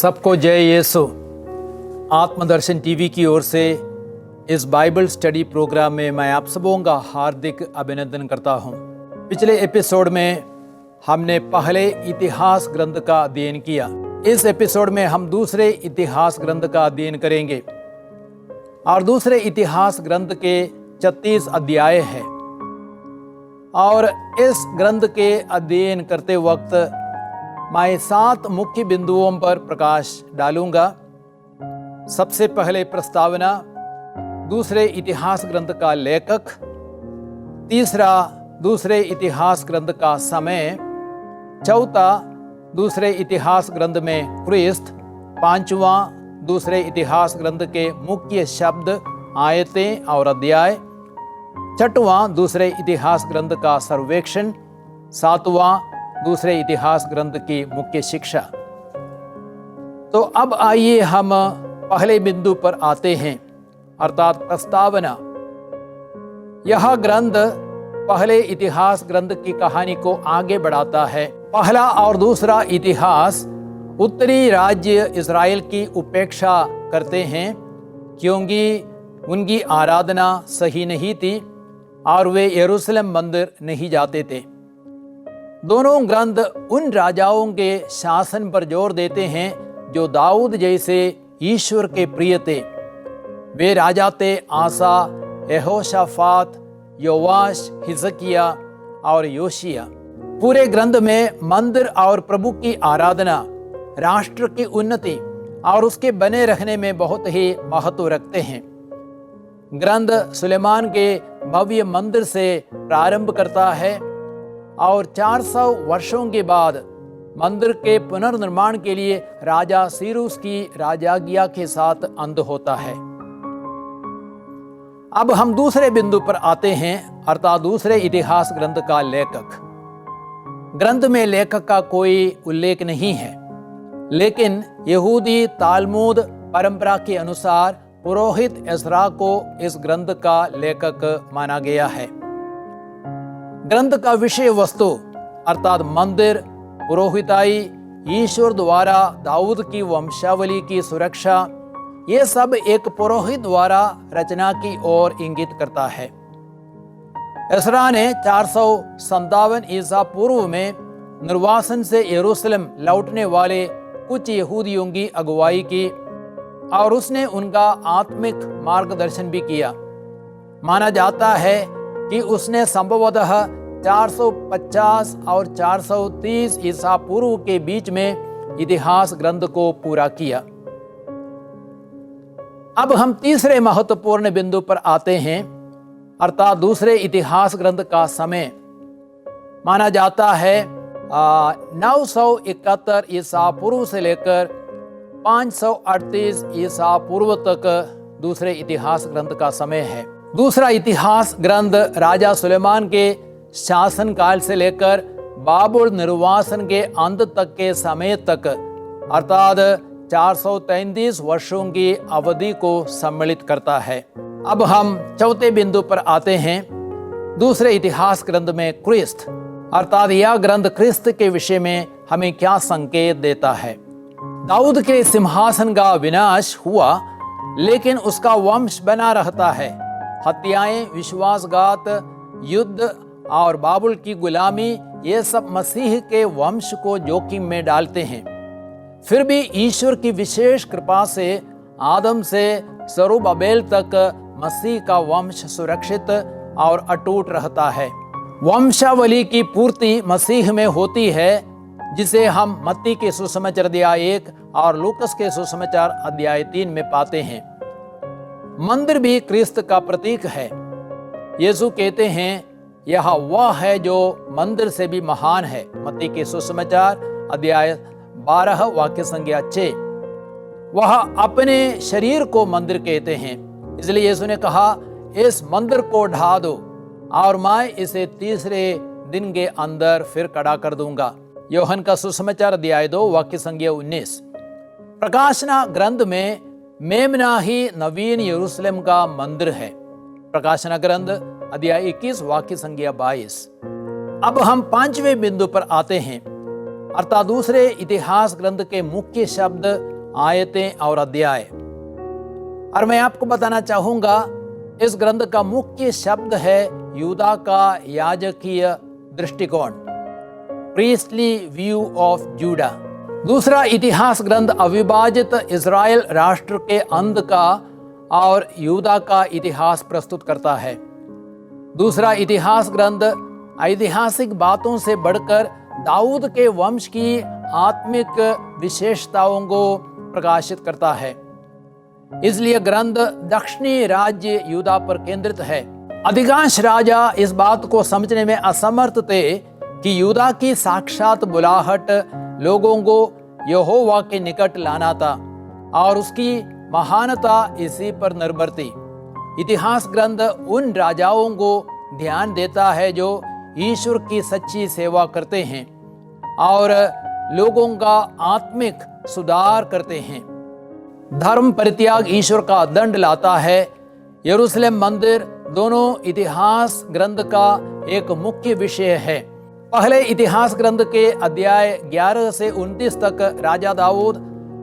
सबको जय यीशु। आत्मदर्शन टीवी की ओर से इस बाइबल स्टडी प्रोग्राम में मैं आप सबों का हार्दिक अभिनंदन करता हूं। पिछले एपिसोड में हमने पहले इतिहास ग्रंथ का अध्ययन किया। इस एपिसोड में हम दूसरे इतिहास ग्रंथ का अध्ययन करेंगे और दूसरे इतिहास ग्रंथ के 36 अध्याय हैं और इस ग्रंथ के अध्ययन करते वक्त मैं 7 मुख्य बिंदुओं पर प्रकाश डालूंगा। सबसे पहले प्रस्तावना, दूसरे इतिहास ग्रंथ का लेखक, तीसरा दूसरे इतिहास ग्रंथ का समय, चौथा दूसरे इतिहास ग्रंथ में क्रिस्त, पांचवा दूसरे इतिहास ग्रंथ के मुख्य शब्द, आयतें और अध्याय, छठवां दूसरे इतिहास ग्रंथ का सर्वेक्षण, सातवां दूसरे इतिहास ग्रंथ की मुख्य शिक्षा। तो अब आइए हम पहले बिंदु पर आते हैं, अर्थात प्रस्तावना। यह ग्रंथ पहले इतिहास ग्रंथ की कहानी को आगे बढ़ाता है। पहला और दूसरा इतिहास उत्तरी राज्य इज़राइल की उपेक्षा करते हैं क्योंकि उनकी आराधना सही नहीं थी और वे यरूशलेम मंदिर नहीं जाते थे। दोनों ग्रंथ उन राजाओं के शासन पर जोर देते हैं जो दाऊद जैसे ईश्वर के प्रिय थे। वे राजा थे आसा, यहोशाफात, योवाश, हिजकिया और योशिया। पूरे ग्रंथ में मंदिर और प्रभु की आराधना, राष्ट्र की उन्नति और उसके बने रहने में बहुत ही महत्व रखते हैं। ग्रंथ सुलेमान के भव्य मंदिर से प्रारंभ करता है और 400 वर्षों के बाद मंदिर के पुनर्निर्माण के लिए राजा सीरूस की राजाज्ञा के साथ अंत होता है। अब हम दूसरे बिंदु पर आते हैं, अर्थात दूसरे इतिहास ग्रंथ का लेखक। ग्रंथ में लेखक का कोई उल्लेख नहीं है, लेकिन यहूदी तालमुद परंपरा के अनुसार पुरोहित एजरा को इस ग्रंथ का लेखक माना गया है। ग्रंथ का विषय वस्तु अर्थात मंदिर, पुरोहिताई, ईश्वर द्वारा दाऊद की वंशावली की सुरक्षा, ये सब एक पुरोहित द्वारा रचना की ओर इंगित करता है। एजरा ने 457 ईसा पूर्व में निर्वासन से यरूशलेम लौटने वाले कुछ यहूदियों की अगुवाई की और उसने उनका आत्मिक मार्गदर्शन भी किया। माना जाता है कि उसने संभवतः 450 और 430 ईसा पूर्व के बीच में इतिहास ग्रंथ को पूरा किया। अब हम तीसरे महत्वपूर्ण बिंदु पर आते हैं, अर्थात दूसरे इतिहास ग्रंथ का समय। माना जाता है 971 ईसा पूर्व से लेकर 538 ईसा पूर्व तक दूसरे इतिहास ग्रंथ का समय है। दूसरा इतिहास ग्रंथ राजा सुलेमान के शासन काल से लेकर बाबुल निर्वासन के अंत तक के समय तक, अर्थात 433 वर्षों की अवधि को सम्मिलित करता है। अब हम चौथे बिंदु पर आते हैं, दूसरे इतिहास ग्रंथ में क्रिस्त, अर्थात यह ग्रंथ क्रिस्त के विषय में हमें क्या संकेत देता है। दाऊद के सिंहासन का विनाश हुआ, लेकिन उसका वंश बना रहता है। हत्याएं, विश्वासघात, युद्ध और बाबुल की गुलामी, ये सब मसीह के वंश को जोखिम में डालते हैं। फिर भी ईश्वर की विशेष कृपा से आदम से जरुब्बाबेल तक मसीह का वंश सुरक्षित और अटूट रहता है। वंशावली की पूर्ति मसीह में होती है, जिसे हम मत्ती के सुसमाचार अध्याय 1 और लूकस के सुसमाचार अध्याय 3 में पाते हैं। मंदिर भी क्रिस्त का प्रतीक है। यीशु कहते हैं, यह वह है जो मंदिर से भी महान है। मत्ती के सुसमाचार अध्याय 12 वाक्य संख्या 6। वह अपने शरीर को मंदिर कहते हैं, इसलिए यीशु ने कहा, इस मंदिर को ढा दो और मैं इसे तीसरे दिन के अंदर फिर खड़ा कर दूंगा। यूहन्ना का सुसमाचार अध्याय 2 वाक्य संख्या 19। प्रकाशना ग्रंथ में मेमना ही नवीन यरूशलेम का मंदिर है। प्रकाशना ग्रंथ अध्याय 21 वाक्य संख्या 22। अब हम 5वें बिंदु पर आते हैं, अर्थात दूसरे इतिहास ग्रंथ के मुख्य शब्द आयतें और अध्याय। और मैं आपको बताना चाहूँगा, इस ग्रंथ का मुख्य शब्द है यूदा का याजकीय दृष्टिकोण, प्रीस्टली व्यू ऑफ जूडा। दूसरा इतिहास ग्रंथ अविभाजित इज़राइल राष्ट्र के अंत का और यूदा का इतिहास प्रस्तुत करता है। दूसरा इतिहास ग्रंथ ऐतिहासिक बातों से बढ़कर दाऊद के वंश की आत्मिक विशेषताओं को प्रकाशित करता है। इसलिए ग्रंथ दक्षिणी राज्य यूदा पर केंद्रित है। अधिकांश राजा इस बात को समझने में असमर्थ थे कि यूदा की साक्षात बुलाहट लोगों को यहोवा के निकट लाना था और उसकी महानता इसी पर निर्भर थी। इतिहास ग्रंथ उन राजाओं को ध्यान देता है जो ईश्वर की सच्ची सेवा करते हैं और लोगों का आत्मिक सुधार करते हैं। धर्म परित्याग ईश्वर का दंड लाता है। यरूशलेम मंदिर दोनों इतिहास ग्रंथ का एक मुख्य विषय है। पहले इतिहास ग्रंथ के अध्याय 11 से 29 तक राजा दाऊद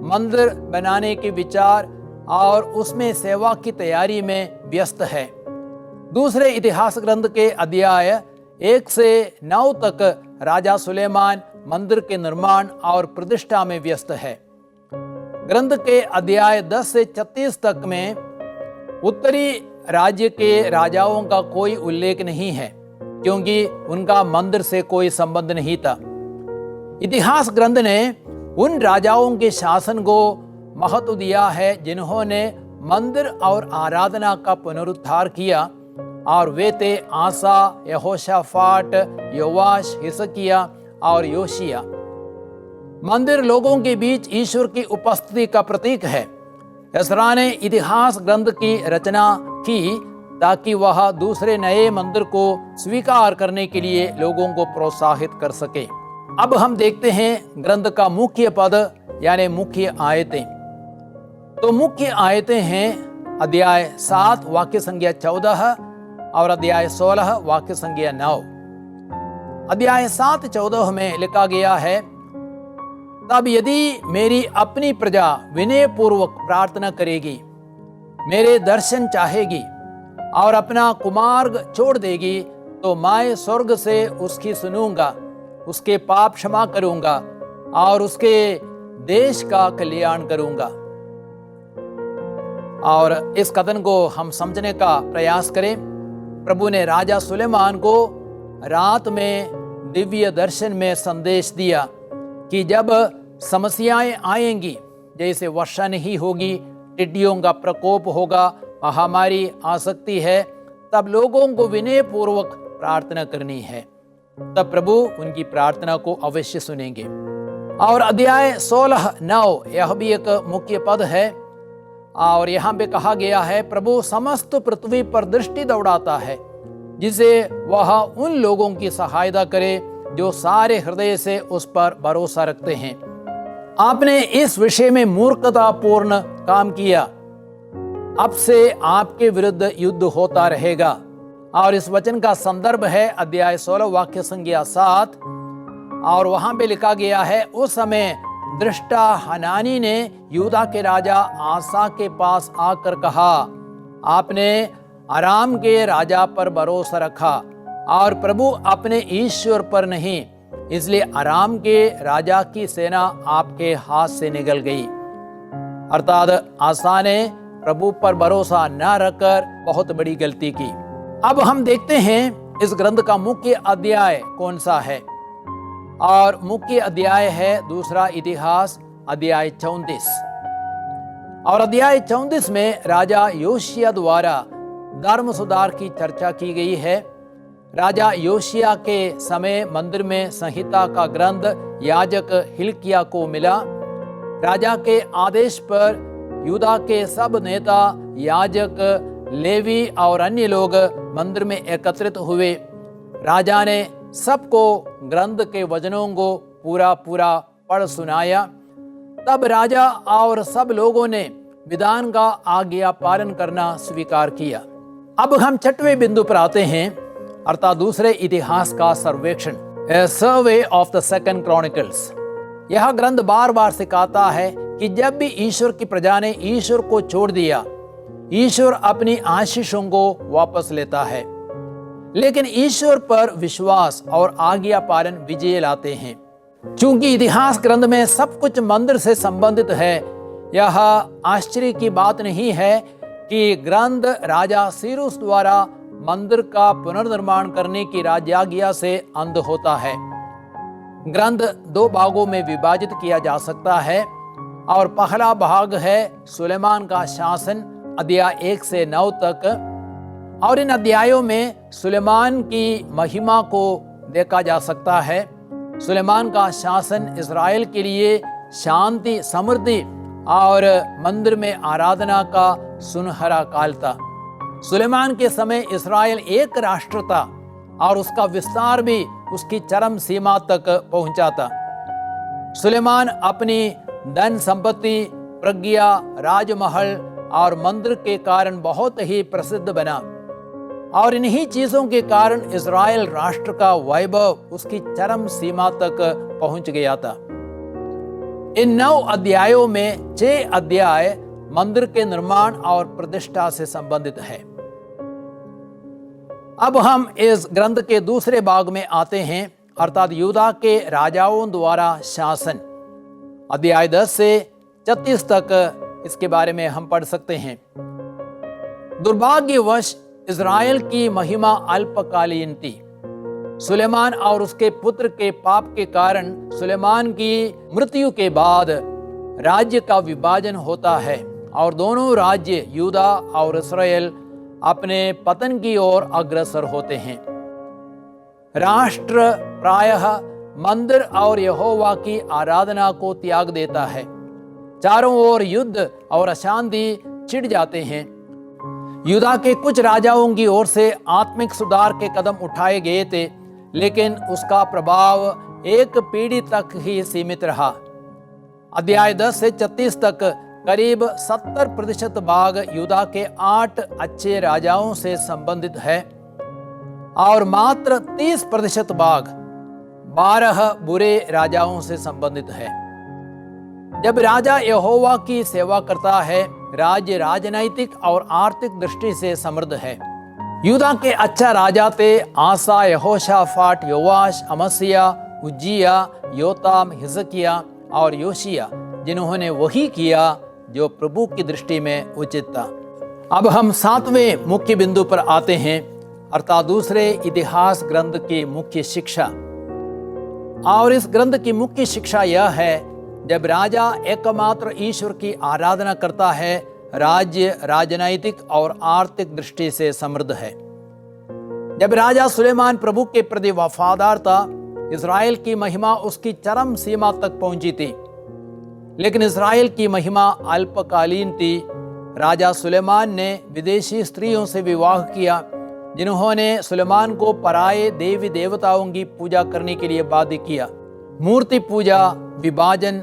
मंदिर बनाने के विचार और उसमें सेवा की तैयारी में व्यस्त है। दूसरे इतिहास ग्रंथ के अध्याय 1 से 9 तक राजा सुलेमान मंदिर के निर्माण और प्रतिष्ठा में व्यस्त है। ग्रंथ के अध्याय 10 से 36 तक में उत्तरी राज्य के राजाओं का कोई उल्लेख नहीं है, क्योंकि उनका मंदिर से कोई संबंध नहीं था। इतिहास ग्रंथ ने उन राजाओं के शासन को महत्व दिया है जिन्होंने मंदिर और आराधना का पुनरुद्धार किया, और वे थे आसा, यहोशाफाट, योवाश, हिजकिय्याह और योशिया। मंदिर लोगों के बीच ईश्वर की उपस्थिति का प्रतीक है। एस्रा ने इतिहास ग्रंथ की रचना की ताकि वह दूसरे नए मंदिर को स्वीकार करने के लिए लोगों को प्रोत्साहित कर सके। अब हम देखते हैं ग्रंथ का मुख्य पद यानी मुख्य आयतें। तो मुख्य आयतें हैं अध्याय 7 वाक्य संख्या 14 और अध्याय 16 वाक्य संख्या 9। अध्याय 7-14 में लिखा गया है, तब यदि मेरी अपनी प्रजा विनय पूर्वक प्रार्थना करेगी, मेरे दर्शन चाहेगी और अपना कुमार्ग छोड़ देगी, तो मैं स्वर्ग से उसकी सुनूंगा, उसके पाप क्षमा करूंगा और उसके देश का कल्याण करूंगा। और इस कथन को हम समझने का प्रयास करें। प्रभु ने राजा सुलेमान को रात में दिव्य दर्शन में संदेश दिया कि जब समस्याएं आएंगी, जैसे वर्षा नहीं होगी, टिड्डियों का प्रकोप होगा, महामारी आ सकती है, तब लोगों को विनय पूर्वक प्रार्थना करनी है। तब प्रभु उनकी प्रार्थना को अवश्य सुनेंगे। और अध्याय 16-9 यह भी एक मुख्य पद है और यहाँ पे कहा गया है, प्रभु समस्त पृथ्वी पर दृष्टि दौड़ाता है जिसे वह उन लोगों की सहायता करे जो सारे हृदय से उस पर भरोसा रखते हैं। आपने इस विषय में मूर्खतापूर्ण काम किया, अब से आपके विरुद्ध युद्ध होता रहेगा। और इस वचन का संदर्भ है अध्याय 16 वाक्य संख्या 7 और वहां पे लिखा गया है, उस समय दृष्टा हनानी ने यूदा के राजा आसा के पास आकर कहा, आपने अराम के राजा पर भरोसा रखा और प्रभु अपने ईश्वर पर नहीं, इसलिए अराम के राजा की सेना आपके हाथ से निकल गई। अर्थात आसा ने प्रभु पर भरोसा न रखकर बहुत बड़ी गलती की। अब हम देखते हैं इस ग्रंथ का मुख्य अध्याय कौन सा है, और मुख्य अध्याय है दूसरा इतिहास अध्याय 34। और अध्याय 34 में राजा योशिया द्वारा धर्म सुधार की चर्चा की गई है। राजा योशिया के समय मंदिर में संहिता का ग्रंथ याजक हिल्किय्याह को मिला। राजा के आदेश पर यूदा के सब नेता, याजक, लेवी और अन्य लोग मंदिर में एकत्रित हुए। राजा ने सबको ग्रंथ के वचनों को पूरा पढ़ सुनाया। तब राजा और सब लोगों ने विधान का आज्ञा पालन करना स्वीकार किया। अब हम 6वें बिंदु पर आते हैं, अर्थात दूसरे इतिहास का सर्वेक्षण, a survey of the second chronicles. यह ग्रंथ बार बार सिखाता है कि जब भी ईश्वर की प्रजा ने ईश्वर को छोड़ दिया, ईश्वर अपनी आशीषों को वापस लेता है, लेकिन ईश्वर पर विश्वास और आज्ञा पालन विजय लाते हैं। चूंकि इतिहास ग्रंथ में सब कुछ मंदिर से संबंधित है, यह आश्चर्य की बात नहीं है कि ग्रंथ राजा सीरूस द्वारा मंदिर का पुनर्निर्माण करने की राजाज्ञा से अंत होता है। ग्रंथ 2 भागों में विभाजित किया जा सकता है और पहला भाग है सुलेमान का शासन, अध्याय 1 से 9 तक, और इन अध्यायों में सुलेमान की महिमा को देखा जा सकता है। सुलेमान का शासन इज़राइल के लिए शांति, समृद्धि और मंदिर में आराधना का सुनहरा काल था। सुलेमान के समय इज़राइल एक राष्ट्र था और उसका विस्तार भी उसकी चरम सीमा तक पहुंचा था। सुलेमान अपनी धन संपत्ति, प्रज्ञा, राजमहल और मंदिर के कारण बहुत ही प्रसिद्ध बना, और इन्हीं चीजों के कारण इज़राइल राष्ट्र का वैभव उसकी चरम सीमा तक पहुंच गया था। इन 9 अध्यायों में 6 अध्याय मंदिर के निर्माण और प्रतिष्ठा से संबंधित है। अब हम इस ग्रंथ के दूसरे भाग में आते हैं, अर्थात यूदा के राजाओं द्वारा शासन। अध्याय 10 से 36 तक इसके बारे में हम पढ़ सकते हैं। दुर्भाग्यवश इज़राइल की महिमा अल्पकालीन थी। सुलेमान और उसके पुत्र के पाप के कारण सुलेमान की मृत्यु के बाद राज्य का विभाजन होता है और दोनों राज्य यूदा और इस्राएल अपने पतन की ओर अग्रसर होते हैं। राष्ट्र प्रायः मंदिर और यहोवा की आराधना को त्याग देता है। चारों ओर युद्ध और अशांति छिड़ जाते हैं। यूदा के कुछ राजाओं की ओर से आत्मिक सुधार के कदम उठाए गए थे, लेकिन उसका प्रभाव एक पीढ़ी तक ही सीमित रहा। अध्याय 10 से 36 तक करीब 70% भाग यूदा के 8 अच्छे राजाओं से संबंधित है और मात्र 30% भाग 12 बुरे राजाओं से संबंधित है। जब राजा यहोवा की सेवा करता है, राज्य राजनैतिक और आर्थिक दृष्टि से समृद्ध है। यूदा के अच्छा राजा थे आसा, यहोशाफाट, योवाश, अमस्या, उज्जिया, योताम, हिजकिया और योशिया, जिन्होंने वही किया जो प्रभु की दृष्टि में उचित था। अब हम 7वें मुख्य बिंदु पर आते हैं, अर्थात दूसरे इतिहास ग्रंथ की मुख्य शिक्षा। और इस ग्रंथ की मुख्य शिक्षा यह है, जब राजा एकमात्र ईश्वर की आराधना करता है, राज्य राजनैतिक और आर्थिक दृष्टि से समृद्ध है। जब राजा सुलेमान प्रभु के प्रति वफादार था, इज़राइल की महिमा उसकी चरम सीमा तक पहुंची थी, लेकिन इज़राइल की महिमा अल्पकालीन थी। राजा सुलेमान ने विदेशी स्त्रियों से विवाह किया, जिन्होंने सुलेमान को पराये देवी देवताओं की पूजा करने के लिए बाध्य किया। मूर्ति पूजा विभाजन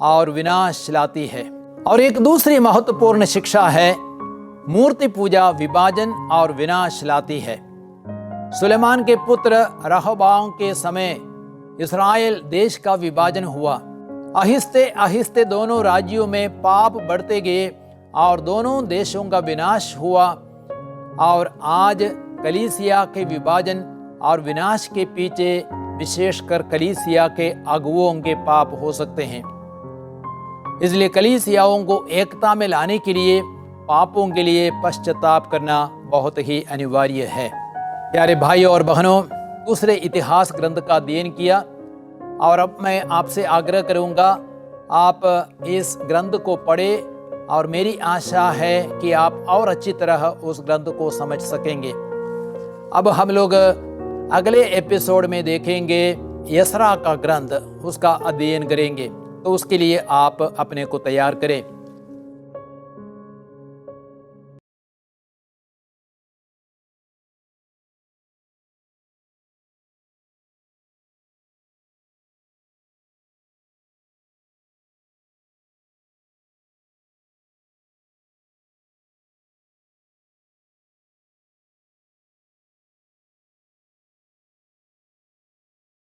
और विनाश लाती है। और एक दूसरी महत्वपूर्ण शिक्षा है, मूर्ति पूजा विभाजन और विनाश लाती है। सुलेमान के पुत्र रहबाम के समय इस्राएल देश का विभाजन हुआ। आहिस्ते आहिस्ते दोनों राज्यों में पाप बढ़ते गए और दोनों देशों का विनाश हुआ। और आज कलीसिया के विभाजन और विनाश के पीछे विशेषकर कलीसिया के अगुओं के पाप हो सकते हैं। इसलिए कलीसियाओं को एकता में लाने के लिए पापों के लिए पश्चाताप करना बहुत ही अनिवार्य है। प्यारे भाइयों और बहनों, दूसरे इतिहास ग्रंथ का अध्ययन किया और अब मैं आपसे आग्रह करूंगा आप इस ग्रंथ को पढ़ें, और मेरी आशा है कि आप और अच्छी तरह उस ग्रंथ को समझ सकेंगे। अब हम लोग अगले एपिसोड में देखेंगे यसरा का ग्रंथ, उसका अध्ययन करेंगे। तो उसके लिए आप अपने को तैयार करें।